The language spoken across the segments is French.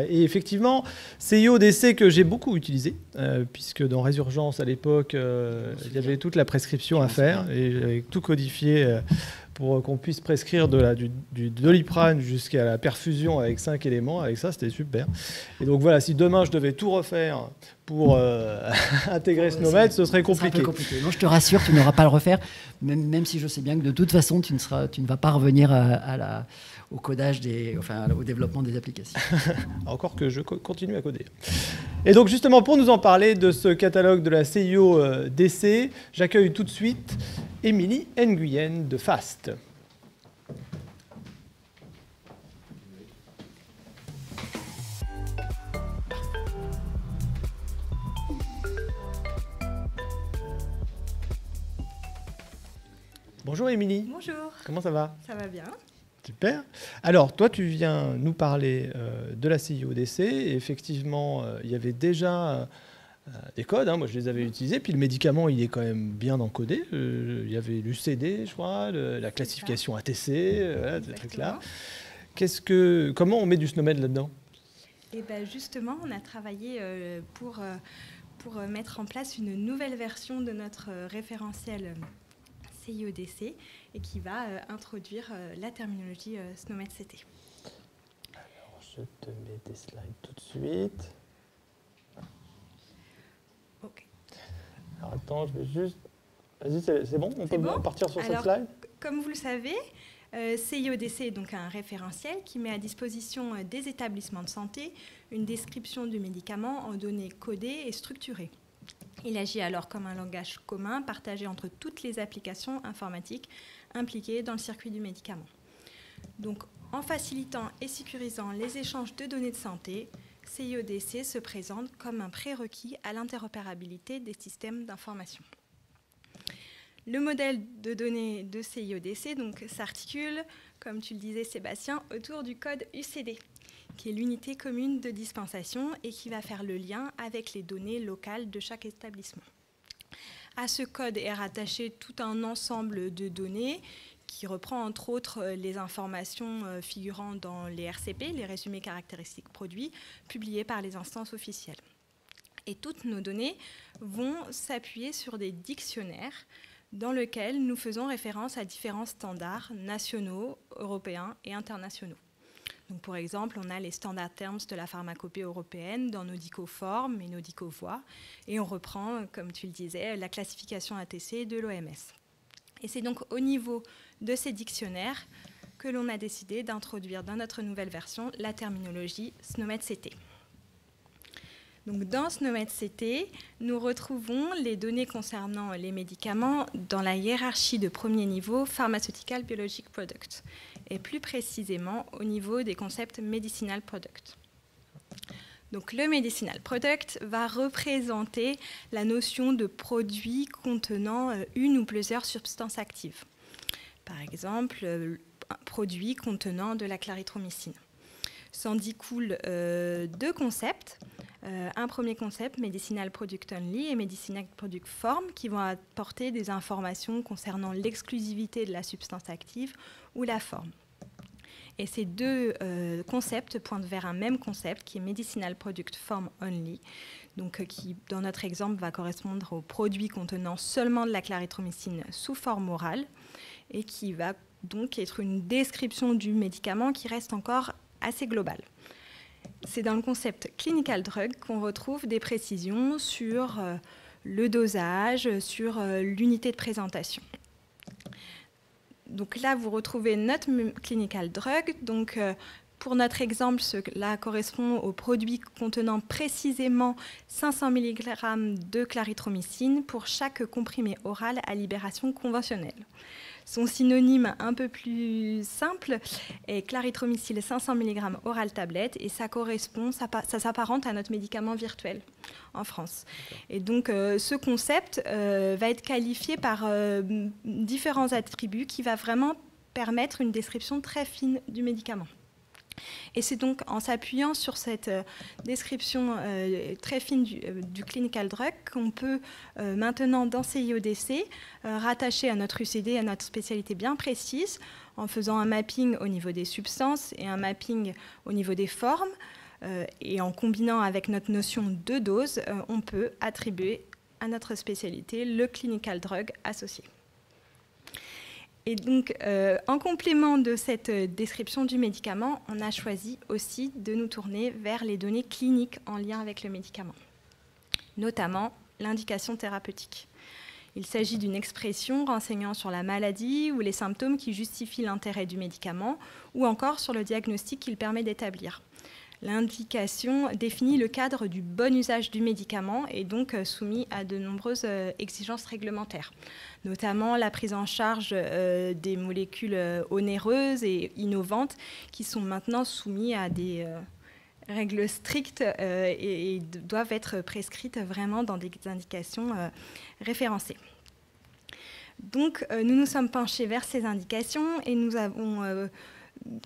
Et effectivement, CIO-DC que j'ai beaucoup utilisé, puisque dans Résurgence, à l'époque, il y avait toute la prescription à faire, et j'avais tout codifié pour qu'on puisse prescrire du Doliprane jusqu'à la perfusion avec 5 éléments. Avec ça, c'était super. Et donc voilà, si demain je devais tout refaire pour intégrer SNOMED, ce serait compliqué. Un peu compliqué. Non, je te rassure, tu n'auras pas à le refaire, même si je sais bien que de toute façon, tu ne vas pas revenir au codage, au développement des applications. Encore que je continue à coder. Et donc justement, pour nous en parler de ce catalogue de la CIO-DC, j'accueille tout de suite Émilie Nguyen de FAST. Bonjour Émilie. Bonjour. Comment ça va? Ça va bien. Super. Alors, toi, tu viens nous parler de la CIO-DC. Et effectivement, il y avait déjà des codes. Moi, je les avais utilisés. Puis le médicament, il est quand même bien encodé. Il y avait l'UCD, je crois, la classification ATC, voilà, ce truc-là. Comment on met du SNOMED là-dedans? Et ben justement, on a travaillé pour mettre en place une nouvelle version de notre référentiel CIO-DC et qui va introduire la terminologie SNOMED-CT. Alors, je te mets des slides tout de suite. Ok. Alors, attends, je vais juste... Vas-y, c'est bon? On peut partir sur cette slide? Comme vous le savez, CIO-DC est donc un référentiel qui met à disposition des établissements de santé une description du médicament en données codées et structurées. Il agit alors comme un langage commun partagé entre toutes les applications informatiques impliquées dans le circuit du médicament. Donc, en facilitant et sécurisant les échanges de données de santé, CIO-DC se présente comme un prérequis à l'interopérabilité des systèmes d'information. Le modèle de données de CIO-DC s'articule, comme tu le disais Sébastien, autour du code UCD, qui est l'unité commune de dispensation et qui va faire le lien avec les données locales de chaque établissement. À ce code est rattaché tout un ensemble de données qui reprend entre autres les informations figurant dans les RCP, les résumés caractéristiques produits, publiés par les instances officielles. Et toutes nos données vont s'appuyer sur des dictionnaires dans lesquels nous faisons référence à différents standards nationaux, européens et internationaux. Donc, pour exemple, on a les standard terms de la pharmacopée européenne dans Nodico-Form et Nodico-Voix, et on reprend, comme tu le disais, la classification ATC de l'OMS. Et c'est donc au niveau de ces dictionnaires que l'on a décidé d'introduire dans notre nouvelle version la terminologie SNOMED-CT. Donc, dans SNOMED-CT, nous retrouvons les données concernant les médicaments dans la hiérarchie de premier niveau Pharmaceutical Biologic Product, et plus précisément au niveau des concepts Medicinal Product. Donc, le Medicinal Product va représenter la notion de produit contenant une ou plusieurs substances actives. Par exemple, un produit contenant de la clarithromycine. S'en découlent deux concepts. Un premier concept, Medicinal Product Only et Medicinal Product Form, qui vont apporter des informations concernant l'exclusivité de la substance active ou la forme. Et ces deux concepts pointent vers un même concept qui est Medicinal Product Form Only, donc, qui, dans notre exemple, va correspondre au produit contenant seulement de la clarithromycine sous forme orale et qui va donc être une description du médicament qui reste encore assez globale. C'est dans le concept clinical drug qu'on retrouve des précisions sur le dosage, sur l'unité de présentation. Donc là, vous retrouvez notre clinical drug. Donc, pour notre exemple, cela correspond au produit contenant précisément 500 mg de clarithromycine pour chaque comprimé oral à libération conventionnelle. Son synonyme un peu plus simple est clarithromycine 500 mg oral tablette et ça s'apparente à notre médicament virtuel en France. Et donc ce concept va être qualifié par différents attributs qui va vraiment permettre une description très fine du médicament. Et c'est donc en s'appuyant sur cette description très fine du clinical drug qu'on peut maintenant dans CIO-DC rattacher à notre UCD, à notre spécialité bien précise, en faisant un mapping au niveau des substances et un mapping au niveau des formes, Et en combinant avec notre notion de dose, on peut attribuer à notre spécialité le clinical drug associé. Et donc, en complément de cette description du médicament, on a choisi aussi de nous tourner vers les données cliniques en lien avec le médicament, notamment l'indication thérapeutique. Il s'agit d'une expression renseignant sur la maladie ou les symptômes qui justifient l'intérêt du médicament ou encore sur le diagnostic qu'il permet d'établir. L'indication définit le cadre du bon usage du médicament et donc soumis à de nombreuses exigences réglementaires, notamment la prise en charge des molécules onéreuses et innovantes qui sont maintenant soumises à des règles strictes et doivent être prescrites vraiment dans des indications référencées. Donc, nous nous sommes penchés vers ces indications et nous avons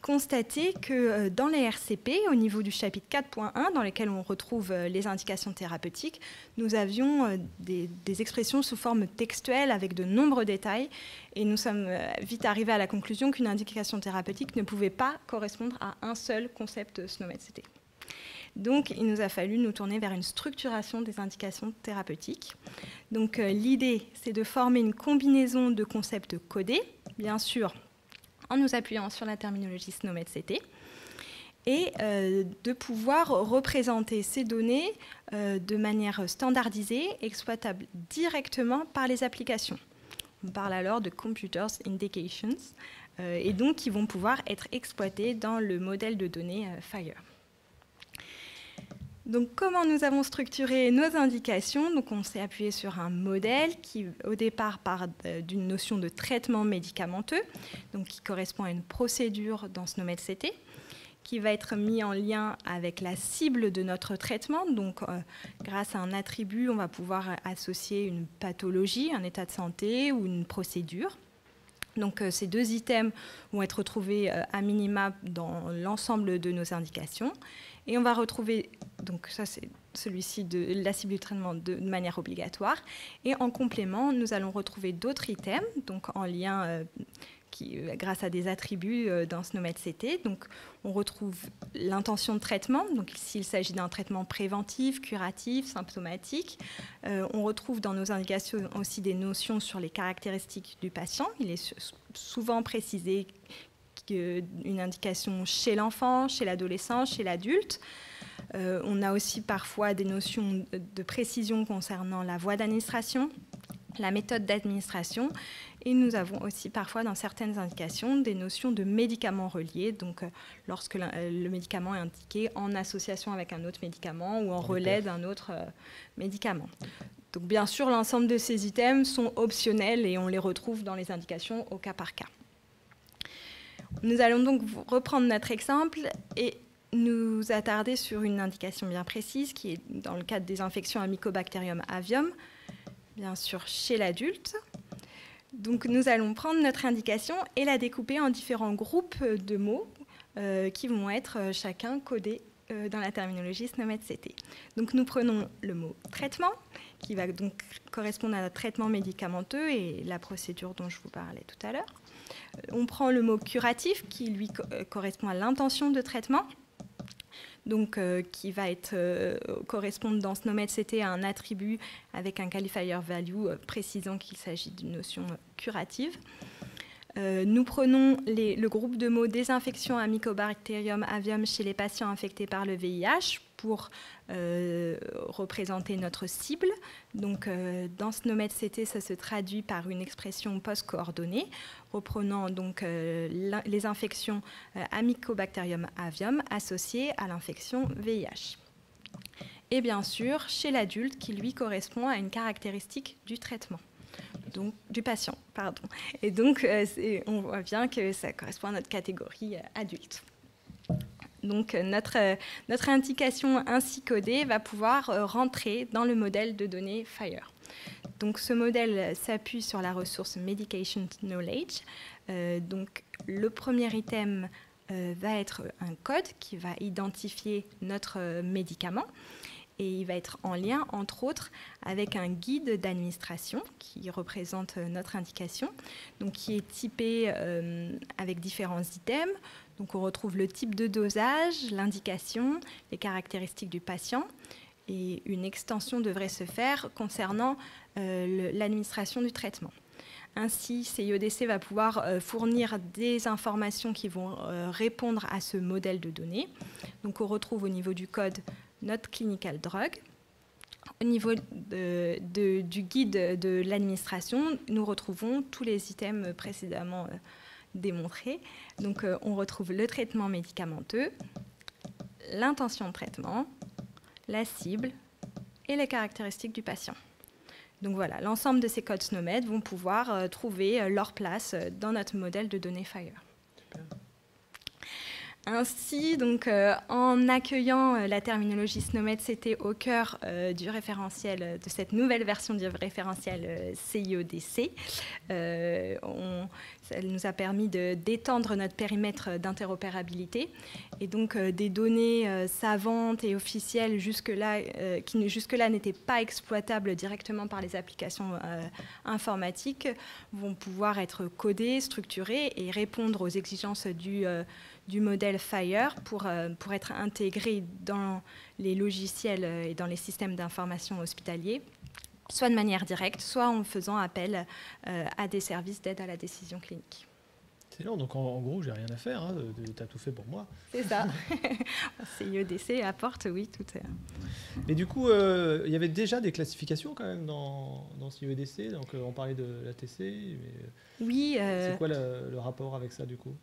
constaté que dans les RCP, au niveau du chapitre 4.1, dans lequel on retrouve les indications thérapeutiques, nous avions des expressions sous forme textuelle avec de nombreux détails et nous sommes vite arrivés à la conclusion qu'une indication thérapeutique ne pouvait pas correspondre à un seul concept SNOMED-CT. Donc, il nous a fallu nous tourner vers une structuration des indications thérapeutiques. Donc, l'idée, c'est de former une combinaison de concepts codés, bien sûr, en nous appuyant sur la terminologie SNOMED-CT, et de pouvoir représenter ces données de manière standardisée, exploitable directement par les applications. On parle alors de Computers Indications, et donc qui vont pouvoir être exploitées dans le modèle de données FHIR. Donc, comment nous avons structuré nos indications? Donc, on s'est appuyé sur un modèle qui, au départ, part d'une notion de traitement médicamenteux, donc qui correspond à une procédure dans SNOMED-CT, qui va être mis en lien avec la cible de notre traitement. Donc, grâce à un attribut, on va pouvoir associer une pathologie, un état de santé ou une procédure. Donc, ces deux items vont être retrouvés à minima dans l'ensemble de nos indications. Et on va retrouver, donc ça c'est celui-ci de la cible du traitement de manière obligatoire. Et en complément, nous allons retrouver d'autres items, donc en lien grâce à des attributs dans SNOMED-CT. Donc on retrouve l'intention de traitement, donc s'il s'agit d'un traitement préventif, curatif, symptomatique. On retrouve dans nos indications aussi des notions sur les caractéristiques du patient. Il est souvent précisé une indication chez l'enfant, chez l'adolescent, chez l'adulte. On a aussi parfois des notions de précision concernant la voie d'administration, la méthode d'administration, et nous avons aussi parfois dans certaines indications des notions de médicaments reliés, donc lorsque le médicament est indiqué en association avec un autre médicament ou en relais d'un autre médicament. Donc bien sûr, l'ensemble de ces items sont optionnels et on les retrouve dans les indications au cas par cas. Nous allons donc reprendre notre exemple et nous attarder sur une indication bien précise qui est dans le cadre des infections à Mycobacterium avium, bien sûr chez l'adulte. Donc nous allons prendre notre indication et la découper en différents groupes de mots qui vont être chacun codés dans la terminologie SNOMED-CT. Donc nous prenons le mot traitement qui va donc correspondre à notre traitement médicamenteux et la procédure dont je vous parlais tout à l'heure. On prend le mot curatif qui lui correspond à l'intention de traitement, donc qui va correspondre dans SNOMED-CT à un attribut avec un qualifier value précisant qu'il s'agit d'une notion curative. Nous prenons le groupe de mots désinfection à Mycobacterium avium chez les patients infectés par le VIH pour représenter notre cible. Donc, dans SNOMED-CT, ça se traduit par une expression post-coordonnée, reprenant donc les infections à Mycobacterium avium associées à l'infection VIH. Et bien sûr, chez l'adulte, qui lui correspond à une caractéristique du traitement. Donc, du patient, pardon. Et donc, on voit bien que ça correspond à notre catégorie adulte. Donc, notre indication ainsi codée va pouvoir rentrer dans le modèle de données FHIR. Donc, ce modèle s'appuie sur la ressource Medication Knowledge. Donc, le premier item va être un code qui va identifier notre médicament. Et il va être en lien, entre autres, avec un guide d'administration qui représente notre indication, donc qui est typé avec différents items. Donc on retrouve le type de dosage, l'indication, les caractéristiques du patient. Et une extension devrait se faire concernant l'administration du traitement. Ainsi, CIODC va pouvoir fournir des informations qui vont répondre à ce modèle de données. Donc on retrouve au niveau du code notre clinical drug. Au niveau du guide de l'administration, nous retrouvons tous les items précédemment démontrés. Donc on retrouve le traitement médicamenteux, l'intention de traitement, la cible et les caractéristiques du patient. Donc voilà, l'ensemble de ces codes SNOMED vont pouvoir trouver leur place dans notre modèle de données FHIR. Super. Ainsi, donc, en accueillant la terminologie SNOMED, c'était au cœur du référentiel, de cette nouvelle version du référentiel CIODC. Ça nous a permis d'étendre notre périmètre d'interopérabilité et donc des données savantes et officielles qui jusque-là n'étaient pas exploitables directement par les applications informatiques vont pouvoir être codées, structurées et répondre aux exigences du modèle FHIR pour être intégré dans les logiciels et dans les systèmes d'information hospitaliers, soit de manière directe, soit en faisant appel à des services d'aide à la décision clinique. Excellent, donc en gros, j'ai rien à faire, hein, tu as tout fait pour moi. C'est ça. CIODC apporte, oui, tout. Et du coup, il y avait déjà des classifications quand même dans CIODC, donc on parlait de l'ATC, mais oui. C'est quoi le rapport avec ça du coup ?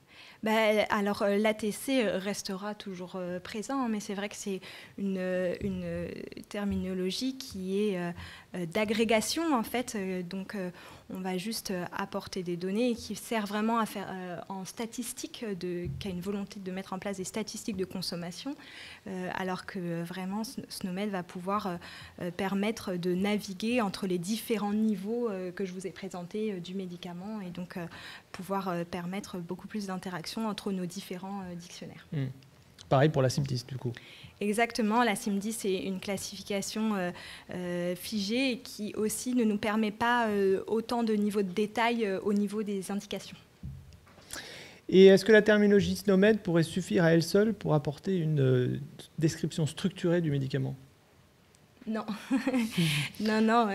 Alors l'ATC restera toujours présent, mais c'est vrai que c'est une terminologie qui est d'agrégation en fait. Donc on va juste apporter des données qui sert vraiment à faire en statistique, qui a une volonté de mettre en place des statistiques de consommation, alors que vraiment SNOMED va pouvoir permettre de naviguer entre les différents niveaux que je vous ai présentés du médicament et donc pouvoir permettre beaucoup plus d'interaction entre nos différents dictionnaires. Pareil pour la CIM-10 du coup. Exactement, la CIM-10 c'est une classification figée qui aussi ne nous permet pas autant de niveaux de détail au niveau des indications. Et est-ce que la terminologie SNOMED pourrait suffire à elle seule pour apporter une description structurée du médicament ? Non, non.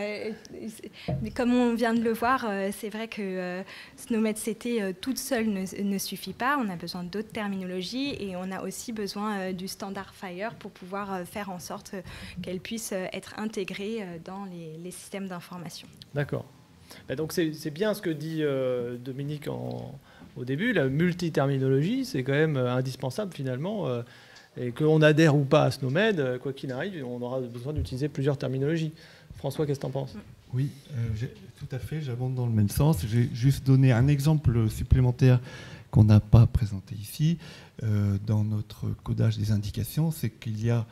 Comme on vient de le voir, c'est vrai que SNOMED-CT toute seule ne suffit pas. On a besoin d'autres terminologies et on a aussi besoin du standard FHIR pour pouvoir faire en sorte qu'elle puisse être intégrée dans les systèmes d'information. D'accord. Donc c'est bien ce que dit Dominique au début. La multiterminologie, c'est quand même indispensable finalement. Et qu'on adhère ou pas à SNOMED, quoi qu'il arrive, on aura besoin d'utiliser plusieurs terminologies. François, qu'est-ce que tu en penses ? Oui, tout à fait, j'abonde dans le même sens. J'ai juste donné un exemple supplémentaire qu'on n'a pas présenté ici dans notre codage des indications, c'est qu'il y a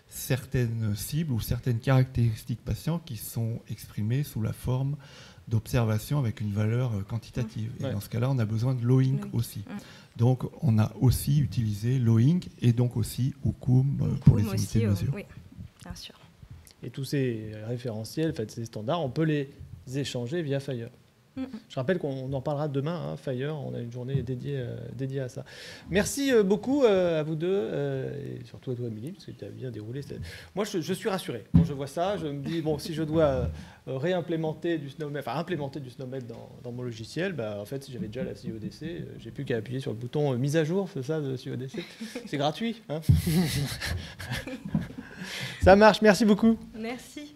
certaines cibles ou certaines caractéristiques patients qui sont exprimées sous la forme d'observation avec une valeur quantitative. Et dans ce cas-là, on a besoin de lowing aussi. Donc, on a aussi utilisé lowing et donc aussi Oukoum pour les unités de mesure. Oui, bien sûr. Et tous ces référentiels, ces standards, on peut les échanger via FHIR. Je rappelle qu'on en parlera demain, FHIR, on a une journée dédiée à ça. Merci beaucoup à vous deux, et surtout à toi, Émilie, parce que tu as bien déroulé. Moi, je suis rassuré. Quand je vois ça, je me dis, bon, si je dois implémenter du SNOMED dans mon logiciel, en fait, si j'avais déjà la CIODC, j'ai plus qu'à appuyer sur le bouton mise à jour, c'est ça, de CIODC. C'est gratuit. Hein. Ça marche, merci beaucoup. Merci.